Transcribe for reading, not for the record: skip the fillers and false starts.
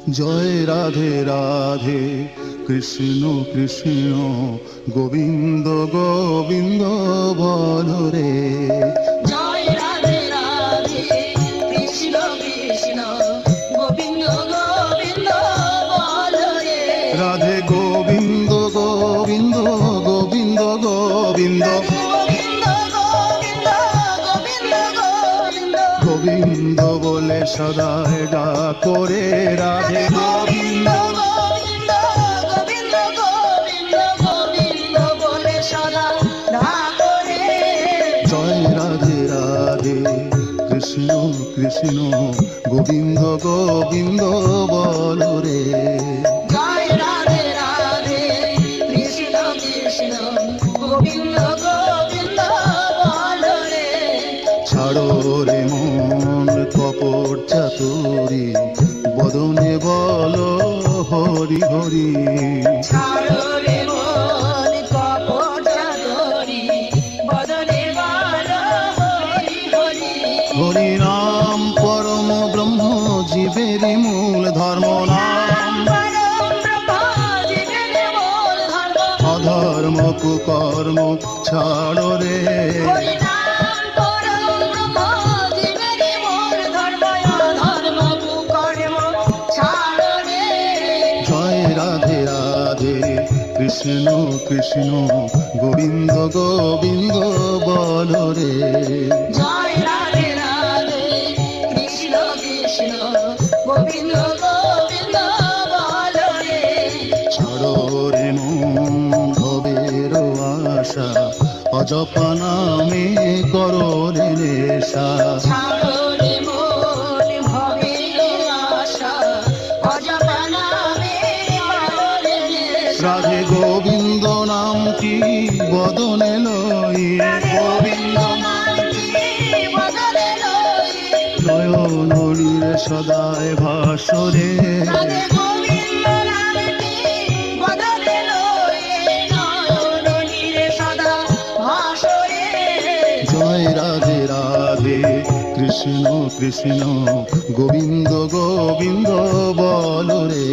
জয় রাধে রাধে কৃষ্ণ কৃষ্ণ গোবিন্দ গোবিন্দ বল রে। জয় রাধে রাধে কৃষ্ণ কৃষ্ণ গোবিন্দ গোবিন্দ বল রে। রাধে গোবিন্দ গোবিন্দ গোবিন্দ গোবিন্দ গোবিন্দ বলে সদায় ডাকো রে। রাধে গোবিন্দ গোবিন্দ গোবিন্দ গোবিন্দ গোবিন্দ বলে সদা ডাকো রে। জয় রাধে রাধে কৃষ্ণ কৃষ্ণ গোবিন্দ গোবিন্দ বল রে। জয় রাধে রাধে কৃষ্ণ কৃষ্ণ গোবিন্দ গোবিন্দ বল রে। ছাড়ো রে মন কপট চাতুরি বদনে বলো হরি হরি। ছাড়ো রে মন কপট চাতুরি বদনে বলো হরি হরি। হরি নাম পরম ব্রহ্ম জীবের মূল ধর্ম। নাম অধর্ম কুকর্ম ছাড়ো রে। জয় রাধে রাধে কৃষ্ণ কৃষ্ণ গোবিন্দ গোবিন্দ বল রে। জয় রাধে রাধে কৃষ্ণ কৃষ্ণ গোবিন্দ গোবিন্দ বল রে। ছাড়ো রে মন ভবের আশা অজপা নামে করো রে নেশা। ছাড়ো রে মন ভবের আশা অজপা নামে করো রে নেশা। রাধে গোবিন্দ নামটি বদনে লইয়ে গোবিন্দ নয়ন সদায় ভাসরে। রাধে গোবিন্দ নামটি বদলে লয়ে নয়ন নীরে সদা ভাসরে। জয় রাধে রাধে কৃষ্ণ কৃষ্ণ গোবিন্দ গোবিন্দ বল রে।